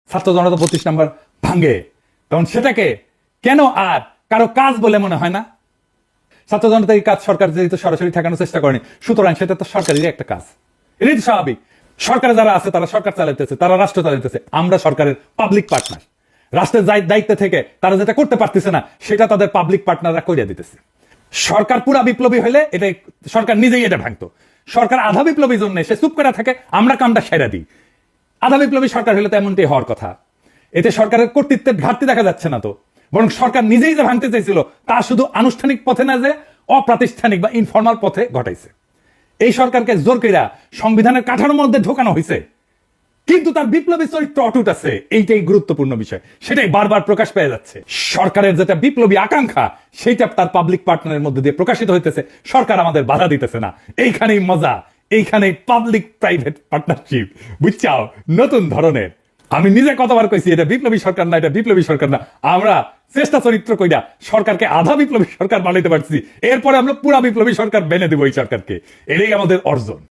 ছাত্র জনতা 32 নম্বর ভাঙে, তখন সেটাকে কেন আর কারো কাজ বলে মনে হয় না? ছাত্র জনতার এই কাজ সরকার যেহেতু সরাসরি ঠেকানোর চেষ্টা করেনি, সুতরাং সেটা তো সরকারেরই একটা কাজ। এটাই তো স্বাভাবিক। সরকারে যারা আছে তারা সরকার চালাইতেছে, তারা রাষ্ট্র চালাইতেছে, আমরা সরকারের পাবলিক পার্টনার। রাষ্ট্রের দায়িত্বে থেকে তারা যেটা করতে পারতেছে না সেটা তাদের পাবলিক পার্টনাররা করিয়া দিতেছে। সরকার পুরা বিপ্লবী হলে এটা সরকার নিজেই এটা ভাঙতো। সরকার আধা বিপ্লবী জন্য সে চুপ করে থাকে, আমরা কামটা সেরা দিই। আধা বিপ্লবী সরকার হলে তো এমনটাই হওয়ার কথা। এতে সরকারের কর্তৃত্বের ঘাটতি দেখা যাচ্ছে না তো, বরং সরকার নিজেই যে ভাঙতে চাইছিল তা শুধু আনুষ্ঠানিক পথে না, যে অপ্রাতিষ্ঠানিক বা ইনফর্মাল পথে ঘটাইছে। এই সরকারকে জোর কইরা সংবিধানের কাঠামোর মধ্যে ঢোকানো হয়েছে, কিন্তু তার বিপ্লবী চরিত্র অটুট আছে। এইটাই গুরুত্বপূর্ণ বিষয়, সেটাই বারবার প্রকাশ পেয়ে যাচ্ছে। সরকারের যেটা বিপ্লবী আকাঙ্ক্ষা সেইটা তার পাবলিক পার্টনারের মধ্যে দিয়ে প্রকাশিত হইতেছে। সরকার আমাদের বাধা দিতেছে না, এইখানেই মজা, এইখানেই পাবলিক প্রাইভেট পার্টনারশিপ, বুঝছাও, নতুন ধরনের। আমি নিজে কতবার কইছি এটা বিপ্লবী সরকার না, এটা বিপ্লবী সরকার না। আমরা চেষ্টা চরিত্র কইরা সরকারকে আধা বিপ্লবী সরকার বানাইতে পারছি, এরপরে আমরা পুরা বিপ্লবী সরকার বেনে দেবো এই সরকারকে। এটাই আমাদের অর্জন।